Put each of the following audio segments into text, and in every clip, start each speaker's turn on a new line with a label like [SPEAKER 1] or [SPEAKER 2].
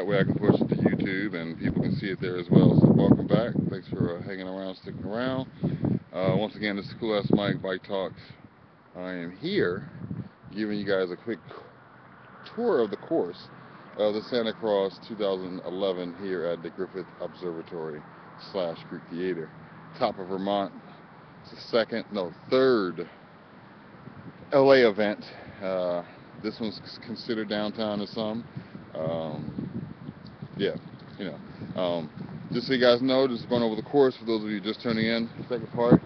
[SPEAKER 1] That way I can push it to YouTube and people can see it there as well. So welcome back. Thanks for hanging around, sticking around. Once again, this is Cool Ass Mike Bike Talks. I am here giving you guys a quick tour of the course of the SantaCross 2011 here at the Griffith Observatory / Greek Theater. Top of Vermont. It's the third LA event. This one's considered downtown to some. Just so you guys know, just going over the course for those of you just turning in, second part.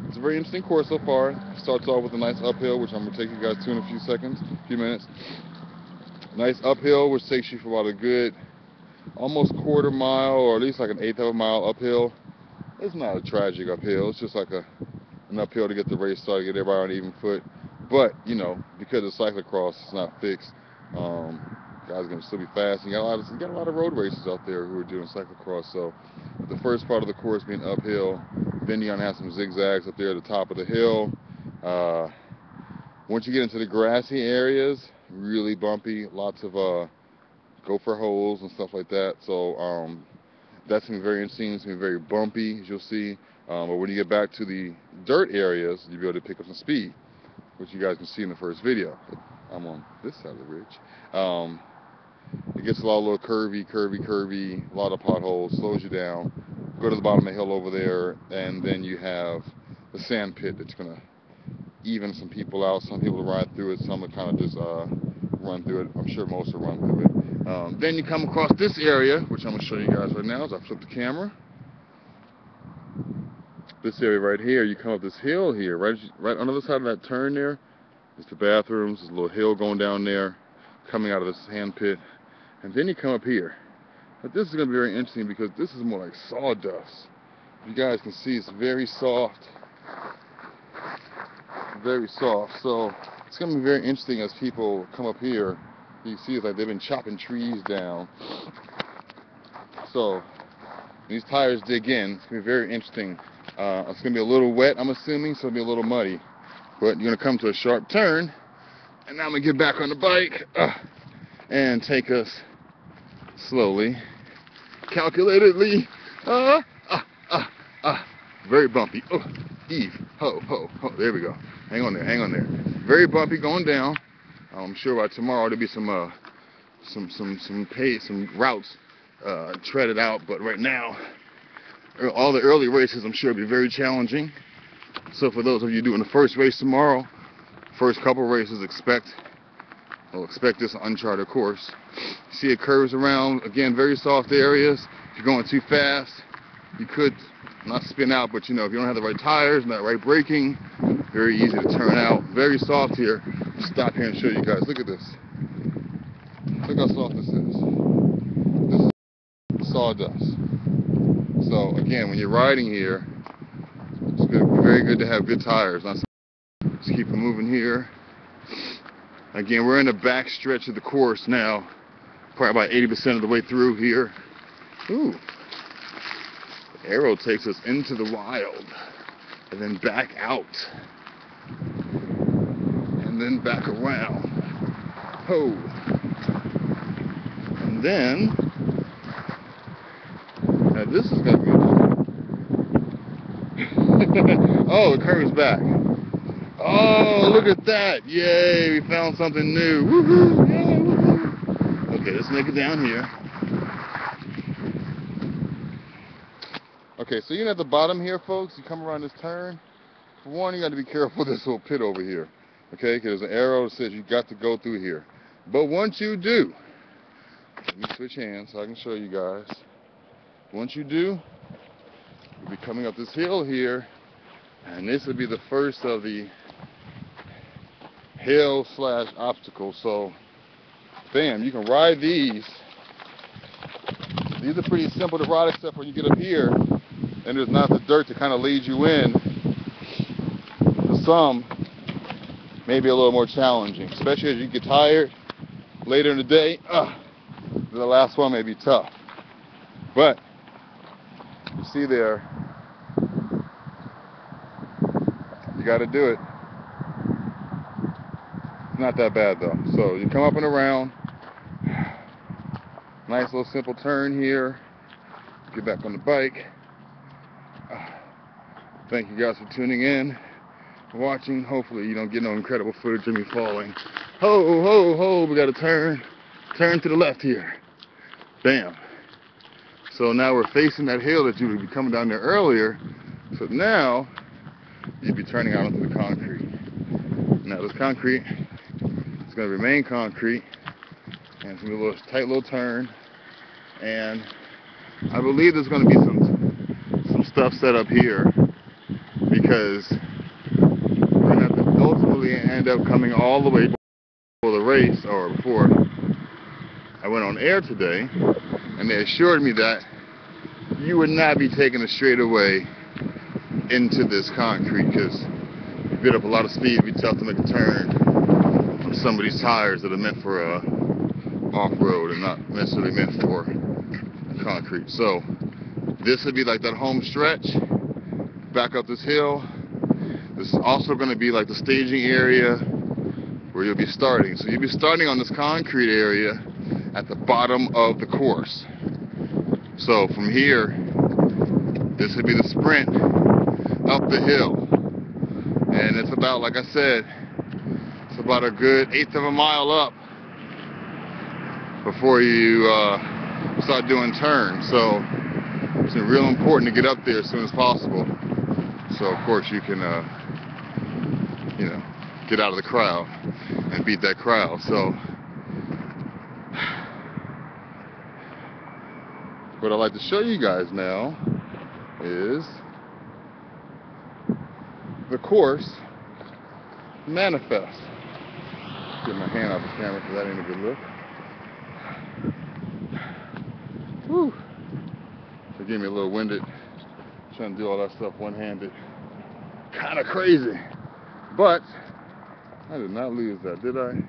[SPEAKER 1] It's a very interesting course so far. Starts off with a nice uphill, which I'm going to take you guys to in a few minutes. Nice uphill, which takes you for about a good, almost quarter mile, or at least like an eighth of a mile uphill. It's not a tragic uphill. It's just like an uphill to get the race started, get everybody on even foot. But, you know, because of cyclocross, it's not fixed. Guys are going to still be fast. You got a lot of road races out there who are doing cyclocross. So the first part of the course being uphill, then you're going to have some zigzags up there at the top of the hill. Once you get into the grassy areas, really bumpy, lots of gopher holes and stuff like that. So that's going to be very interesting. It's going to be very bumpy, as you'll see. But when you get back to the dirt areas, you'll be able to pick up some speed, which you guys can see in the first video. I'm on this side of the ridge. It gets a little curvy, a lot of potholes, slows you down. Go to the bottom of the hill over there, and then you have the sand pit that's going to even some people out. Some people will ride through it, some will kind of just run through it. I'm sure most will run through it. Then you come across this area, which I'm going to show you guys right now as I flip the camera. This area right here, you come up this hill here, right on the other side of that turn there. It's the bathrooms, there's a little hill going down there, coming out of this sand pit. And then you come up here. But this is going to be very interesting because this is more like sawdust. You guys can see it's very soft. Very soft. So it's going to be very interesting as people come up here. You see it's like they've been chopping trees down. So these tires dig in. It's going to be very interesting. It's going to be a little wet, I'm assuming, so it'll be a little muddy. But you're going to come to a sharp turn. And now I'm going to get back on the bike and take us slowly, calculatedly, very bumpy. Oh, Eve, ho, there we go. Hang on there. Very bumpy going down. I'm sure by tomorrow there'll be some routes treaded out, but right now, all the early races I'm sure will be very challenging. So for those of you doing the first race tomorrow, first couple races, expect this uncharted course. You see it curves around, again, very soft areas. If you're going too fast, you could not spin out, but you know, if you don't have the right tires, not right braking, very easy to turn out. Very soft here. I'll stop here and show you guys. Look at this. Look how soft this is. This is sawdust. So again, when you're riding here, it's very good to have good tires. Just keep them moving here. Again, we're in the back stretch of the course now, probably about 80% of the way through here. Ooh. The arrow takes us into the wild, and then back out, and then back around. Ho. And then, now this is going to be oh, it curves back. Oh, look at that. Yay, we found something new. Woohoo! Yay, woohoo! Okay, let's make it down here. Okay, so you're at the bottom here, folks. You come around this turn. For one, you got to be careful of this little pit over here. Okay, because there's an arrow that says you got to go through here. But once you do, let me switch hands so I can show you guys. Once you do, you'll be coming up this hill here, and this will be the first of the hill / obstacle. So bam, you can ride these. These are pretty simple to ride except when you get up here and there's not the dirt to kind of lead you in. For some, maybe a little more challenging, especially as you get tired later in the day. The last one may be tough, but you see there, you got to do it. It's not that bad though. So you come up and around, Nice little simple turn here. Get back on the bike. Thank you guys for tuning in, watching. Hopefully you don't get no incredible footage of me falling. Ho, ho, ho, we got to turn to the left here. Bam. So now we're facing that hill that you would be coming down there earlier. So now you'd be turning out onto the concrete. Now this concrete is going to remain concrete, and it's going to be a little tight little turn. And I believe there's going to be some stuff set up here, because we're going to have to ultimately end up coming all the way before the race, or before I went on air today, and they assured me that you would not be taking a straightaway into this concrete, because if you build up a lot of speed, it'd be tough to make a turn on some of these tires that are meant for off-road and not necessarily meant for concrete. So this would be like that home stretch back up this hill. This is also going to be like the staging area where you'll be starting. So you'll be starting on this concrete area at the bottom of the course. So from here, this would be the sprint up the hill. And it's about, like I said, it's about a good eighth of a mile up before you start doing turns. So it's real important to get up there as soon as possible. So of course you can, get out of the crowd and beat that crowd. So what I'd like to show you guys now is the course manifest. Get my hand off the camera because that ain't a good look. Whew. Forgive me, a little winded. Trying to do all that stuff one-handed. Kind of crazy. But I did not lose that, did I?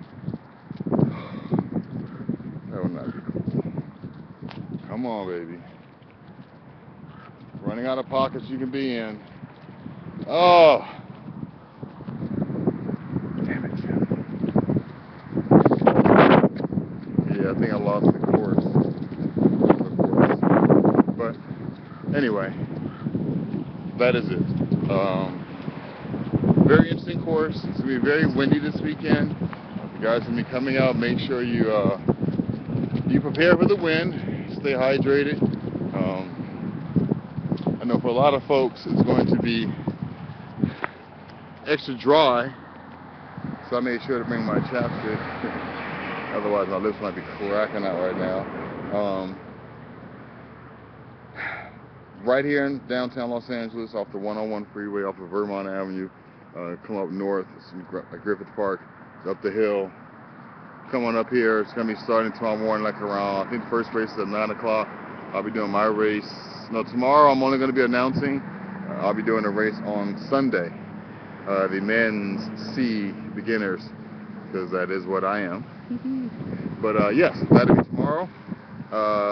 [SPEAKER 1] That would not be cool. Come on, baby. Running out of pockets you can be in. Oh! Damn it. Yeah, I think I lost the course. But anyway, that is it. Very interesting course. It's going to be very windy this weekend. You guys will be coming out. Make sure you prepare for the wind. Stay hydrated. I know for a lot of folks it's going to be extra dry, so I made sure to bring my chapstick. Otherwise my lips might be cracking out right now. Right here in downtown Los Angeles, off the 101 freeway, off of Vermont Avenue. Come up north, Griffith Park, up the hill. Come on up here. It's going to be starting tomorrow morning, like around, I think the first race is at 9 o'clock. I'll be doing my race. No, tomorrow I'm only going to be announcing. I'll be doing a race on Sunday. The men's C beginners, because that is what I am. But yes, that'll be tomorrow.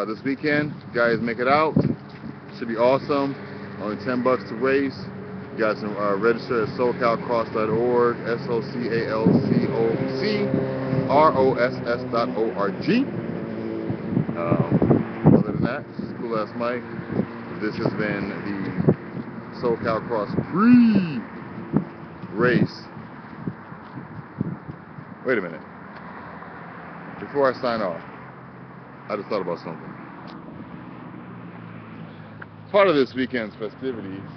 [SPEAKER 1] This weekend, guys, make it out. Should be awesome. Only $10 to race. You guys can register at SoCalCross.org, SoCalCross.org. Other than that, this is Cool Ass Mike. This has been the SoCalCross Pre Race. Wait a minute. Before I sign off, I just thought about something. Part of this weekend's festivities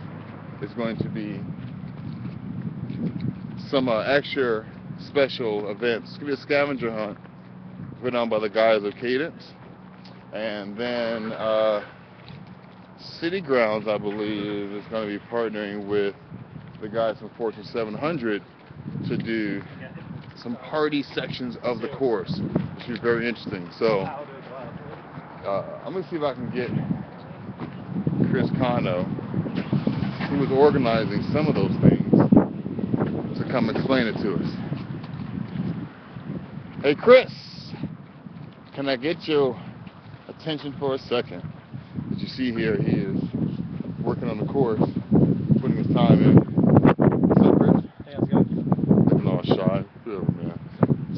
[SPEAKER 1] is going to be some extra special events. It's going to be a scavenger hunt put on by the guys of Cadence. And then City Grounds, I believe, is going to be partnering with the guys from Fortune 700 to do some party sections of the course, which is very interesting. So I'm going to see if I can get Chris Cano, who was organizing some of those things, to come explain it to us. Hey Chris, can I get your attention for a second? As you see here, he is working on the course, putting his time in. What's up, Chris?
[SPEAKER 2] Hey, how's it going?
[SPEAKER 1] Looking all shy. Whatever, man.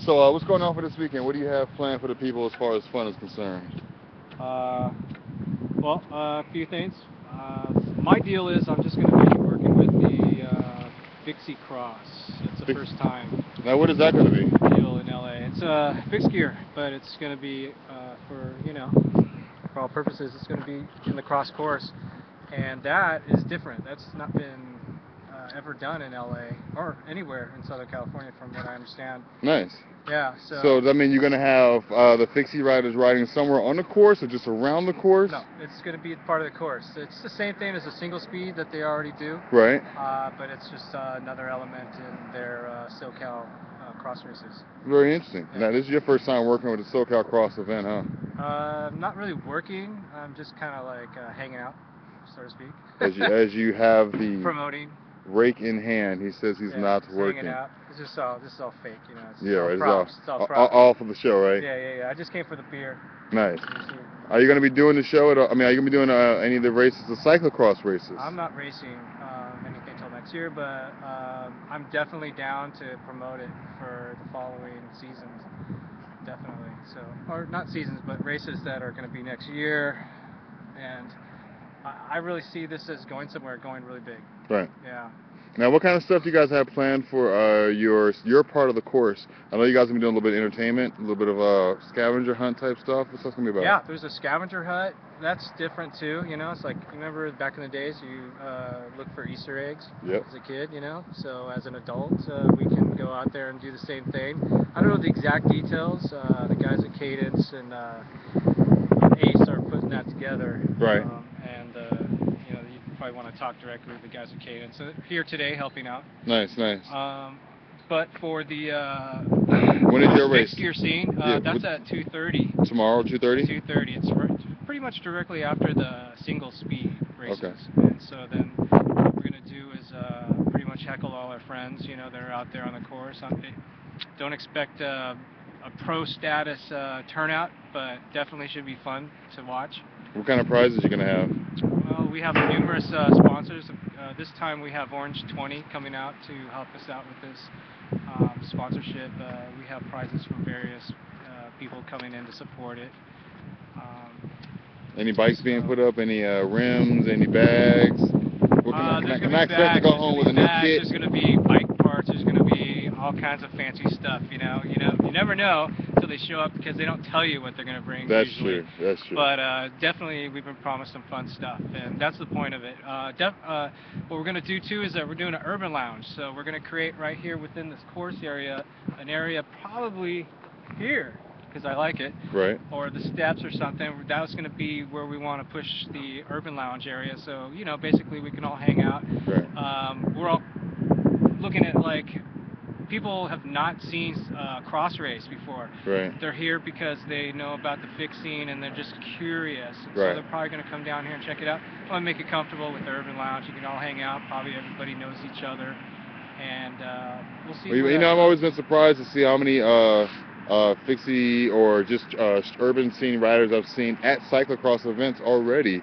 [SPEAKER 1] So what's going on for this weekend? What do you have planned for the people as far as fun is concerned?
[SPEAKER 2] Well, a few things. My deal is I'm just going to be working with the Fixie Cross. It's the first time
[SPEAKER 1] Now, what is that going to be?
[SPEAKER 2] deal in LA. It's fixed gear, but it's going to be for, for all purposes, it's going to be in the cross course. And that is different. That's not been ever done in LA or anywhere in Southern California from what I understand.
[SPEAKER 1] Nice.
[SPEAKER 2] Yeah,
[SPEAKER 1] So does that mean you're going to have the fixie riders riding somewhere on the course or just around the course?
[SPEAKER 2] No, it's going to be part of the course. It's the same thing as a single speed that they already do.
[SPEAKER 1] Right.
[SPEAKER 2] But it's just another element in their SoCal cross races.
[SPEAKER 1] Very interesting.
[SPEAKER 2] Yeah.
[SPEAKER 1] Now, this is your first time working with the SoCal Cross event, huh?
[SPEAKER 2] Not really working. I'm just kind of like hanging out, so to speak.
[SPEAKER 1] As you have the
[SPEAKER 2] promoting.
[SPEAKER 1] Rake in hand, he says he's not working.
[SPEAKER 2] Hanging out. This is all fake, It's
[SPEAKER 1] right.
[SPEAKER 2] props. It's all props.
[SPEAKER 1] All for the show, right?
[SPEAKER 2] Yeah. I just came for the beer.
[SPEAKER 1] Nice. Are you going to be doing the show at? I mean, are you going to be doing any of the races, the cyclocross races?
[SPEAKER 2] I'm not racing anything till next year, but I'm definitely down to promote it for the following seasons. Definitely. So, or not seasons, but races that are going to be next year, and I really see this as going somewhere, going really big.
[SPEAKER 1] Right.
[SPEAKER 2] Yeah.
[SPEAKER 1] Now, what kind of stuff do you guys have planned for your part of the course? I know you guys are going to be doing a little bit of entertainment, a little bit of a scavenger hunt type stuff. What's that going to be about?
[SPEAKER 2] Yeah, there's a scavenger hunt. That's different too, It's like, remember back in the days you look for Easter eggs as a kid, So as an adult, we can go out there and do the same thing. I don't know the exact details. The guys at Cadence and Ace are putting that together.
[SPEAKER 1] Right.
[SPEAKER 2] You probably want to talk directly with the guys at Cadence. So here today helping out.
[SPEAKER 1] Nice.
[SPEAKER 2] But for the
[SPEAKER 1] when is your race?
[SPEAKER 2] Fixed gear scene, that's at 2:30.
[SPEAKER 1] Tomorrow, 2:30?
[SPEAKER 2] 2:30. It's pretty much directly after the single speed races.
[SPEAKER 1] Okay.
[SPEAKER 2] And so then what we're going to do is pretty much heckle all our friends, that are out there on the course. Don't expect a pro status turnout, but definitely should be fun to watch.
[SPEAKER 1] What kind of prizes are you going to have?
[SPEAKER 2] Well, we have numerous sponsors. This time we have Orange 20 coming out to help us out with this sponsorship. We have prizes from various people coming in to support it.
[SPEAKER 1] Any bikes being put up? Any rims? Any bags? Can I expect to go home with a new kit?
[SPEAKER 2] There's going to be bike parts. There's going to be all kinds of fancy stuff. You never know until they show up because they don't tell you what they're going to bring.
[SPEAKER 1] That's
[SPEAKER 2] usually.
[SPEAKER 1] True. That's true.
[SPEAKER 2] But definitely, we've been promised some fun stuff, and that's the point of it. What we're going to do too is that we're doing an urban lounge. So we're going to create right here within this course area an area probably here, because I like it,
[SPEAKER 1] right?
[SPEAKER 2] Or the steps or something. That's going to be where we want to push the urban lounge area. So basically we can all hang out.
[SPEAKER 1] Right.
[SPEAKER 2] We're all looking at like people have not seen cross race before.
[SPEAKER 1] Right.
[SPEAKER 2] They're here because they know about the fixing and they're just curious.
[SPEAKER 1] Right.
[SPEAKER 2] So they're probably going to come down here and check it out. I want to make it comfortable with the urban lounge. You can all hang out. Probably everybody knows each other, and we'll see.
[SPEAKER 1] Well, I've always been surprised to see how many fixie or just urban scene riders I've seen at cyclocross events already,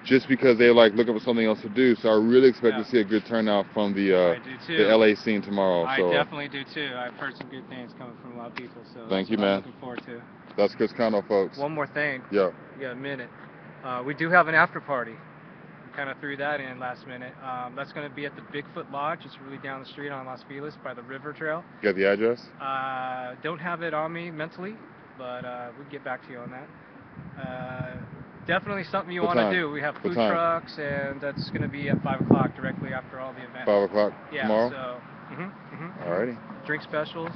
[SPEAKER 1] just because they like looking for something else to do. So I really expect to see a good turnout from the LA scene tomorrow.
[SPEAKER 2] I definitely do too. I've heard some good things coming from a lot of people. So
[SPEAKER 1] thank you, man.
[SPEAKER 2] I'm looking forward to.
[SPEAKER 1] That's Chris Cano, folks.
[SPEAKER 2] One more thing.
[SPEAKER 1] Yeah.
[SPEAKER 2] You got a minute. We do have an after party. Kind of threw that in last minute. That's going to be at the Bigfoot Lodge. It's really down the street on Las Feliz by the river trail.
[SPEAKER 1] You got the address?
[SPEAKER 2] Don't have it on me mentally, but we'll get back to you on that. Definitely something you want to do. We have food trucks, and that's going to be at 5 o'clock directly after all the events.
[SPEAKER 1] 5 o'clock tomorrow?
[SPEAKER 2] Yeah, so,
[SPEAKER 1] Alrighty.
[SPEAKER 2] Drink specials,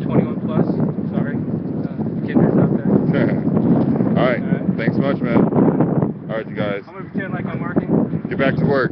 [SPEAKER 2] 21 plus. Sorry, kidders out there.
[SPEAKER 1] Alright, thanks so much, man. Alright, you guys.
[SPEAKER 2] I'm going to pretend like I'm working.
[SPEAKER 1] Get back to work.